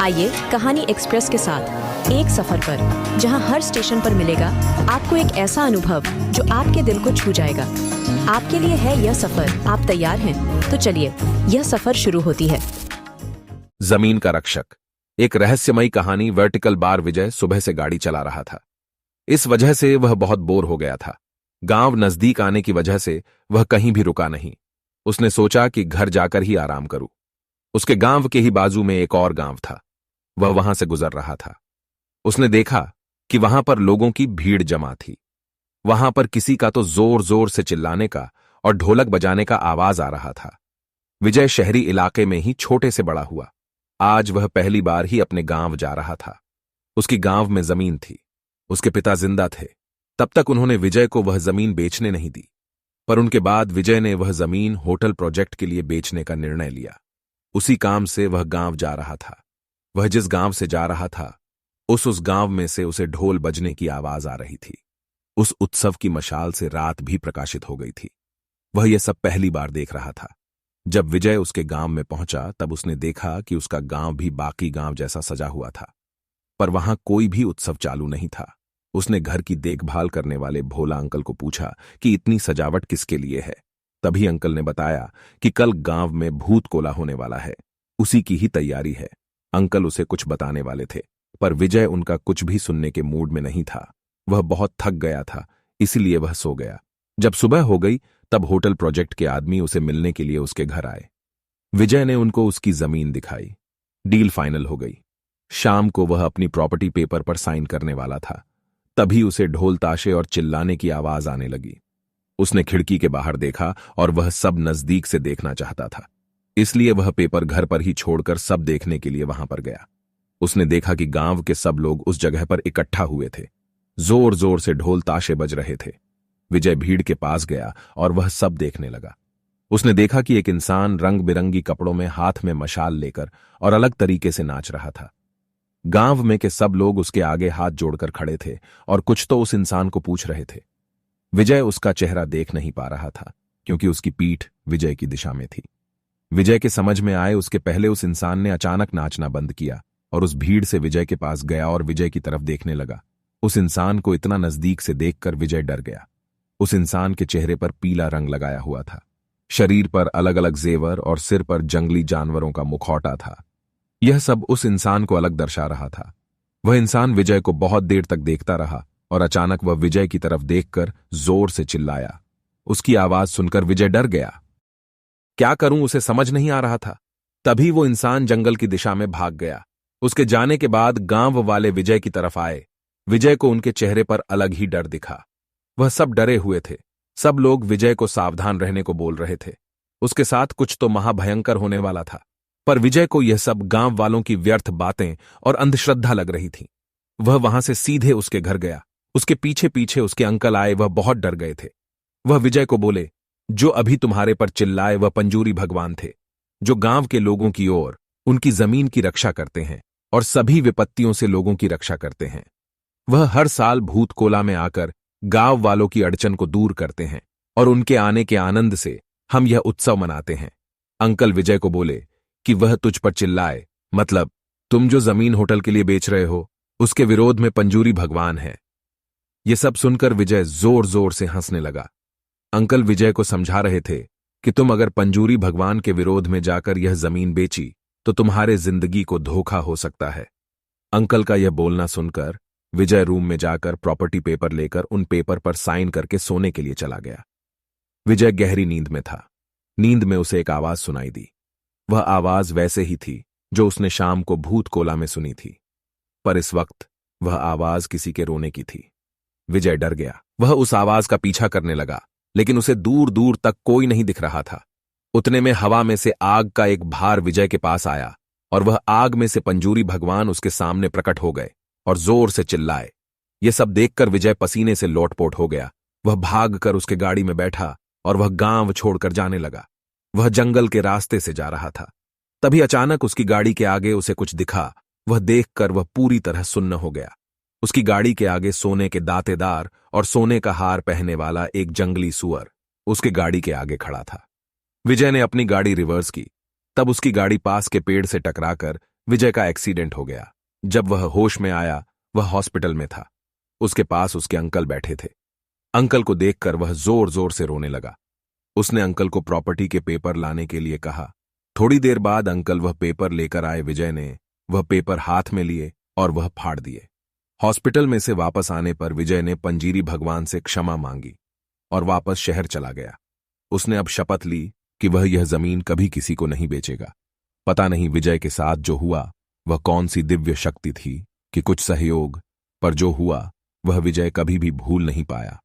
आइए कहानी एक्सप्रेस के साथ एक सफर पर, जहां हर स्टेशन पर मिलेगा आपको एक ऐसा अनुभव जो आपके दिल को छू जाएगा। आपके लिए है यह सफर, आप तैयार हैं? तो चलिए, यह सफर शुरू होती है। जमीन का रक्षक। एक रहस्यमयी कहानी। वर्टिकल बार विजय सुबह से गाड़ी चला रहा था। इस वजह से वह बहुत बोर हो गया था। गांव नजदीक आने की वजह से वह कहीं भी रुका नहीं। उसने सोचा कि घर जाकर ही आराम करूं। उसके गांव के ही बाजू में एक और गांव था। वह वहां से गुजर रहा था। उसने देखा कि वहां पर लोगों की भीड़ जमा थी। वहां पर किसी का तो जोर जोर से चिल्लाने का और ढोलक बजाने का आवाज आ रहा था। विजय शहरी इलाके में ही छोटे से बड़ा हुआ। आज वह पहली बार ही अपने गांव जा रहा था। उसकी गांव में जमीन थी। उसके पिता जिंदा थे। तब तक उन्होंने विजय को वह जमीन बेचने नहीं दी, पर उनके बाद विजय ने वह जमीन होटल प्रोजेक्ट के लिए बेचने का निर्णय लिया। उसी काम से वह गांव जा रहा था। वह जिस गांव से जा रहा था, उस गांव में से उसे ढोल बजने की आवाज आ रही थी। उस उत्सव की मशाल से रात भी प्रकाशित हो गई थी। वह यह सब पहली बार देख रहा था। जब विजय उसके गांव में पहुंचा, तब उसने देखा कि उसका गांव भी बाकी गांव जैसा सजा हुआ था, पर वहां कोई भी उत्सव चालू नहीं था। उसने घर की देखभाल करने वाले भोला अंकल को पूछा कि इतनी सजावट किसके लिए है। तभी अंकल ने बताया कि कल गांव में भूत कोला होने वाला है, उसी की ही तैयारी है। अंकल उसे कुछ बताने वाले थे, पर विजय उनका कुछ भी सुनने के मूड में नहीं था। वह बहुत थक गया था, इसलिए वह सो गया। जब सुबह हो गई, तब होटल प्रोजेक्ट के आदमी उसे मिलने के लिए उसके घर आए। विजय ने उनको उसकी जमीन दिखाई। डील फाइनल हो गई। शाम को वह अपनी प्रॉपर्टी पेपर पर साइन करने वाला था। तभी उसे ढोल ताशे और चिल्लाने की आवाज आने लगी। उसने खिड़की के बाहर देखा और वह सब नजदीक से देखना चाहता था, इसलिए वह पेपर घर पर ही छोड़कर सब देखने के लिए वहां पर गया। उसने देखा कि गांव के सब लोग उस जगह पर इकट्ठा हुए थे। जोर जोर से ढोल ताशे बज रहे थे। विजय भीड़ के पास गया और वह सब देखने लगा। उसने देखा कि एक इंसान रंग बिरंगी कपड़ों में हाथ में मशाल लेकर और अलग तरीके से नाच रहा था। गांव में के सब लोग उसके आगे हाथ जोड़कर खड़े थे और कुछ तो उस इंसान को पूछ रहे थे। विजय उसका चेहरा देख नहीं पा रहा था, क्योंकि उसकी पीठ विजय की दिशा में थी। विजय के समझ में आए उसके पहले उस इंसान ने अचानक नाचना बंद किया और उस भीड़ से विजय के पास गया और विजय की तरफ देखने लगा। उस इंसान को इतना नजदीक से देखकर विजय डर गया। उस इंसान के चेहरे पर पीला रंग लगाया हुआ था, शरीर पर अलग अलग जेवर और सिर पर जंगली जानवरों का मुखौटा था। यह सब उस इंसान को अलग दर्शा रहा था। वह इंसान विजय को बहुत देर तक देखता रहा और अचानक वह विजय की तरफ देखकर जोर से चिल्लाया। उसकी आवाज सुनकर विजय डर गया। क्या करूं, उसे समझ नहीं आ रहा था। तभी वो इंसान जंगल की दिशा में भाग गया। उसके जाने के बाद गांव वाले विजय की तरफ आए। विजय को उनके चेहरे पर अलग ही डर दिखा। वह सब डरे हुए थे। सब लोग विजय को सावधान रहने को बोल रहे थे। उसके साथ कुछ तो महाभयंकर होने वाला था, पर विजय को यह सब गांव वालों की व्यर्थ बातें और अंधश्रद्धा लग रही थी। वह वहां से सीधे उसके घर गया। उसके पीछे पीछे उसके अंकल आए। वह बहुत डर गए थे। वह विजय को बोले, जो अभी तुम्हारे पर चिल्लाए वह पंजूरी भगवान थे, जो गांव के लोगों की ओर उनकी जमीन की रक्षा करते हैं और सभी विपत्तियों से लोगों की रक्षा करते हैं। वह हर साल भूत कोला में आकर गांव वालों की अड़चन को दूर करते हैं और उनके आने के आनंद से हम यह उत्सव मनाते हैं। अंकल विजय को बोले कि वह तुझ पर चिल्लाए, मतलब तुम जो जमीन होटल के लिए बेच रहे हो, उसके विरोध में पंजूरी भगवान है। यह सब सुनकर विजय जोर जोर से हंसने लगा। अंकल विजय को समझा रहे थे कि तुम अगर पंजूरी भगवान के विरोध में जाकर यह जमीन बेची तो तुम्हारे जिंदगी को धोखा हो सकता है। अंकल का यह बोलना सुनकर विजय रूम में जाकर प्रॉपर्टी पेपर लेकर उन पेपर पर साइन करके सोने के लिए चला गया। विजय गहरी नींद में था। नींद में उसे एक आवाज सुनाई दी। वह आवाज वैसे ही थी जो उसने शाम को भूत कोला में सुनी थी, पर इस वक्त वह आवाज किसी के रोने की थी। विजय डर गया। वह उस आवाज का पीछा करने लगा, लेकिन उसे दूर दूर तक कोई नहीं दिख रहा था। उतने में हवा में से आग का एक भार विजय के पास आया और वह आग में से पंजूरी भगवान उसके सामने प्रकट हो गए और जोर से चिल्लाए। ये सब देखकर विजय पसीने से लोटपोट हो गया। वह भागकर उसके गाड़ी में बैठा और वह गांव छोड़कर जाने लगा। वह जंगल के रास्ते से जा रहा था। तभी अचानक उसकी गाड़ी के आगे उसे कुछ दिखा। वह देखकर वह पूरी तरह सुन्न हो गया। उसकी गाड़ी के आगे सोने के दांतेदार और सोने का हार पहनने वाला एक जंगली सुअर उसके गाड़ी के आगे खड़ा था। विजय ने अपनी गाड़ी रिवर्स की। तब उसकी गाड़ी पास के पेड़ से टकराकर विजय का एक्सीडेंट हो गया। जब वह होश में आया, वह हॉस्पिटल में था। उसके पास उसके अंकल बैठे थे। अंकल को देखकर वह जोर जोर से रोने लगा। उसने अंकल को प्रॉपर्टी के पेपर लाने के लिए कहा। थोड़ी देर बाद अंकल वह पेपर लेकर आए। विजय ने वह पेपर हाथ में लिए और वह फाड़ दिए। हॉस्पिटल में से वापस आने पर विजय ने पंजीरी भगवान से क्षमा मांगी और वापस शहर चला गया। उसने अब शपथ ली कि वह यह जमीन कभी किसी को नहीं बेचेगा। पता नहीं विजय के साथ जो हुआ वह कौन सी दिव्य शक्ति थी कि कुछ सहयोग, पर जो हुआ वह विजय कभी भी भूल नहीं पाया।